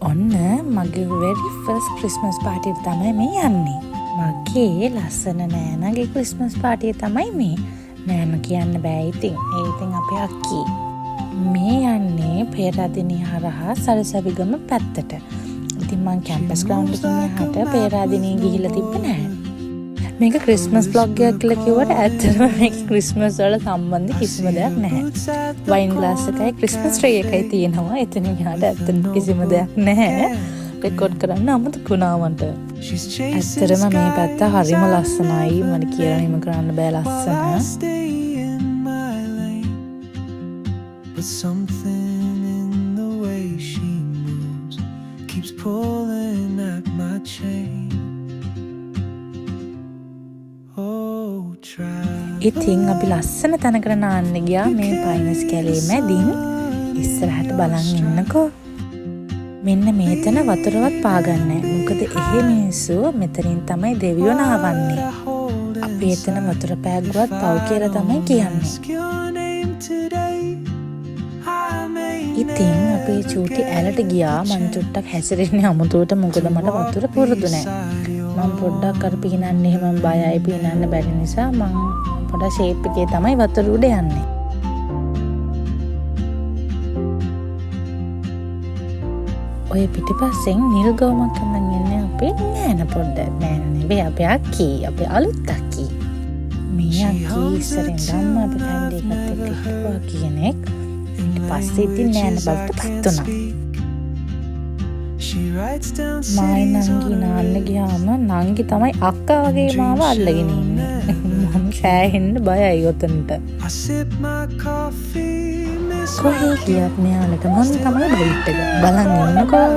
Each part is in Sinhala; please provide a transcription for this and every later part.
ඔන්න මගේ very first Christmas party එක තමයි මේ යන්නේ. මගේ ලස්සන නෑනගේ Christmas party එක තමයි මේ. නෑන කියන්න බෑ ඉතින්. ඒ ඉතින් අපේ අක්කී. මේ යන්නේ පේරාදෙණිය හරහා සරසවිගම පැත්තට. ඉතින් මං කැම්පස් ග්‍රවුන්ඩ් එකකින් එහාට පේරාදෙණිය ගිහිල්ලා තිබ්බේ නෑ. මේක ක්‍රිස්මස් බ්ලොග් එකක් කියලා කිව්වට ඇත්තටම මේක ක්‍රිස්මස් වල සම්බන්ධ කිසිම දෙයක් නැහැ. වයින් ග්ලාස් එකයි ක්‍රිස්මස් ට්‍රී එකයි තියෙනවා. එතන යහට ඇත්තටම කිසිම දෙයක් නැහැ. රෙකෝඩ් කරන්න අමතකුණා මට. ඇත්තටම මේ පැත්ත හරිම ලස්සනයි. මට කියලා නිම කරන්න බෑ ලස්සන. But something in the way she moves keeps pulling at my chain. ඉතින් අපි ලස්සන තැනකට නාන්න ගියා මේ පයින්ස් කැලේ මැදින්. ඉස්සරහට බලන් ඉන්නකෝ. මෙන්න මේතන වතුරවත් පාගන්නේ. මොකද එහෙ මිනිස්සු මෙතනින් තමයි දෙවියෝ නාවන්නේ. අපි එතන වතුර පෑගුවත් පව් කියලා තමයි කියන්නේ. ඉතින් අපි චූටි ඇලට ගියා. මං චුට්ටක් හැසිරෙන්නේ අමුතුවට මොකද මට වතුර පුරුදු නැහැ. මම පොඩ්ඩක් අර පීනන්නේ එහෙම බයයි පීනන්න බැරි නිසා මම පොඩ ෂේප් එකේ තමයි වතුර උඩ යන්නේ. ඔය පිටිපස්සෙන් නිල් ගවමක් අඳන් ඉන්නේ අපේ නෑන පොඩ්ඩක්. නෑන නෙවෙයි අපේ අක්කී. අපේ අලුත් අක්කී. මේ අක්කී ඉස්සරෙන් ධම්ම අපි ෆැමිලි එකත් එක්ක හිටපුවා කෙනෙක්. ඊට පස්සේ ඉතින් නෑන බල්ට පත් වුණා. මායි නංගි නාන්න ගියාම නංගි තමයි අක්කා වගේ මාව අල්ලගෙන ඉන්නේ. මම සෑහෙන්න බයයි ඔතනට. කොහේ ගියත් මෙයාලට මම තමයි බයිට් එක බලන් ඉන්නකෝ.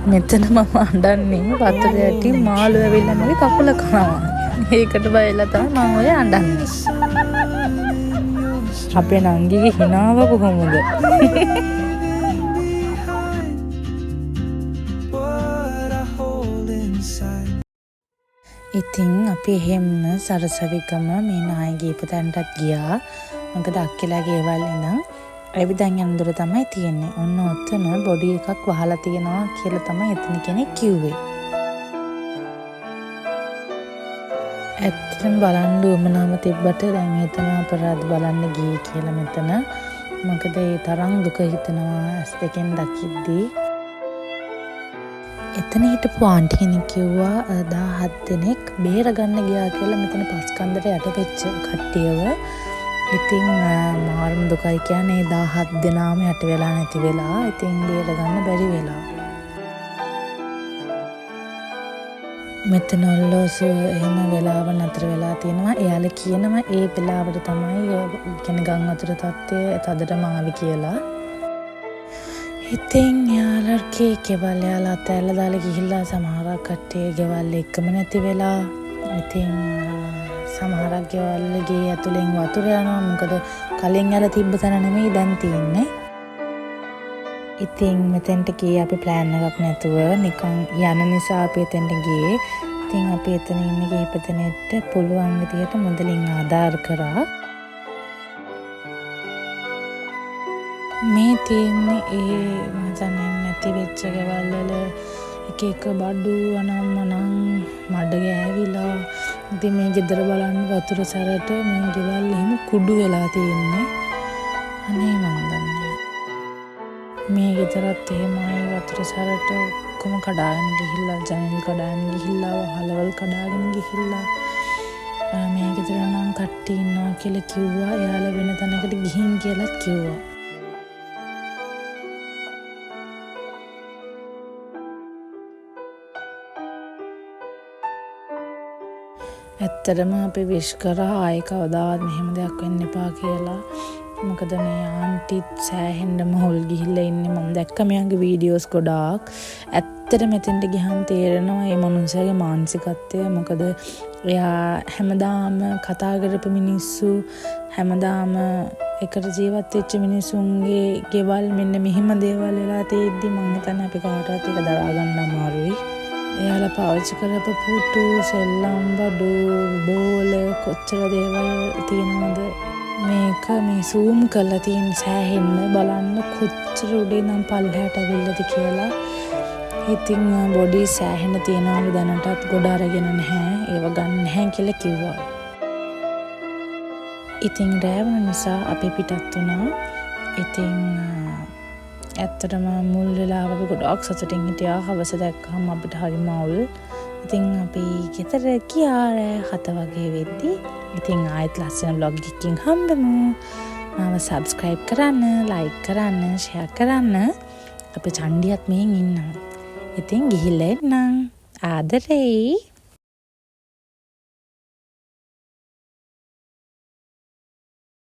මෙතන මම අඬන්නේ වතුර යටින් මාළු ඇවිල්ලා මගේ කකුල කනවා. ඒකට බයලා තමයි මම ඔය අඬන්නේ. අපේ නංගිගේ හිනාව කොහොමද? ඉතින් අපි එහෙම සරසවිගම මේ නායකගේ පුතන්ටත් ගියා. මොකද අක්කලා ගෙවල් ඉඳන් ඇවිදන් යන දුර තමයි තියෙන්නේ. ඔන්න ඔතන බොඩි එකක් වහලා තියෙනවා කියලා තමයි එතන කෙනෙක් කිව්වේ. ඇත්තටම බලන්න උවමනාව තිබ්බට දැන් එතන අපරාධ බලන්න ගියේ කියලා මෙතන. මොකද ඒ තරම් දුක හිතෙනවා ඇස් දෙකෙන් දකිද්දී. එතන හිටපු ආන්ටි කෙනෙක් කිව්වා 17 දෙනෙක් බේරගන්න ගියා කියලා මෙතන පස්කන්දට යටපෙච්ච කට්ටියව. ඉතින් මාර්ම දුකයි කියන්නේ 17 දෙනාම යට වෙලා නැති වෙලා. ඉතින් බේරගන්න බැරි වෙලා. මෙතන ඔල්ලෝසු එහෙම වෙලාව නතර වෙලා තියෙනවා. එයාලා කියනවා ඒ වෙලාවට තමයි කියන්නේ ගම් වතුර තත්ත්වය තදටම ආවි කියලා. ඉතින් යාළුවෝ ගෙවල් යාලා තැල්ල දාලා ගිහිල්ලා සමහරක් කට්ටිය ගෙවල් එක්කම නැති වෙලා. ඉතින් සමහරක් ගෙවල් ගේ ඇතුලෙන් වතුර යනවා. මොකද කලින් යාලා තිබ්බ තැන නෙමෙයි දැන් තියෙන්නේ. ඉතින් මෙතෙන්ට ගියේ අපි ප්ලෑන් එකක් නැතුව නිකන් යන නිසා අපි එතෙන්ට ගියේ. ඉතින් අපි එතන ඉන්න කීප දෙනෙක්ට පුළුවන් විදියට මුදලින් ආධාර කරා. මේ තියෙන්නේ ඒ මතන්නේ නැති වෙච්ච ගෙවල් වල එක එක බඩු අනම්මනම් මඩ ගෑවිලා. ඉතින් මේ ගෙදර බලන්න වතුර සැරට මේ ගෙවල් එහෙම කුඩු වෙලා තියෙන්නේ. අනේ මන් දන්නේ. මේ ගෙදරත් එහෙමයි වතුර සැරට ඔක්කොම කඩාගෙන ගිහිල්ලා ජනෙල් කඩාගෙන ගිහිල්ලා වහලවල් කඩාගෙන ගිහිල්ලා. මේ ගෙදර නම් කට්ටිය ඉන්නවා කියලා කිව්වා. එයාලා වෙන තැනකට ගිහින් කියලාත් කිව්වා. ඇත්තටම අපි විශ් කරා ආයේ කවදාවත් මෙහෙම දෙයක් වෙන්න එපා කියලා. මොකද මේ ආන්ටිත් සෑහෙන්න මහොල් ගිහිල්ලා ඉන්නේ. මම දැක්ක මෙයාගේ වීඩියෝස් ගොඩාක්. ඇත්තට මෙතෙන්ට ගියහම තේරෙනවා මේ මනුස්සයාගේ මානසිකත්වය. මොකද එයා හැමදාම කතා කරපු මිනිස්සු හැමදාම එකට ජීවත් වෙච්ච මිනිසුන්ගේ ගෙවල් මෙන්න මෙහෙම දේවල් වෙලා තියෙද්දි මම හිතන්නේ අපි කාටවත් ඒක දරා ගන්න අමාරුයි. එයාලා පාවිච්චි කරපු පුටු, සෙල්ලම් බඩු, බෝල කොච්චර දේවල් තියෙනවද මේක මේ සූම් කරලා තියෙන සෑහෙන්න බලන්න කොච්චර උඩේ නම් පල්ලෙහාට ඇවිල්ලාද කියලා. ඉතින් බොඩි සෑහෙන තියනවලු දැනටත් ගොඩ අරගෙන නැහැ. ඒව ගන්න නැහැ කියලා කිව්වා. ඉතින් රෑ වුණ නිසා අපි පිටත් වුණා. ඉතින් ඇත්තටම මුල් වෙලාව අපි ගොඩක් සතුටින් හිටියා. හවස දැක්කම අපිට හරි මවුල්. ඉතින් අපි ගෙදර ගියා රෑ 7 වගේ වෙද්දි. ඉතින් ආයෙත් ලස්සන vlog එකකින් හම්බෙමු. මාව subscribe කරන්න, like කරන්න, share කරන්න. අපේ චණ්ඩියත් මෙහෙන් ඉන්නවා. ඉතින් ගිහිල්ලා එන්නම්. ආදරේ.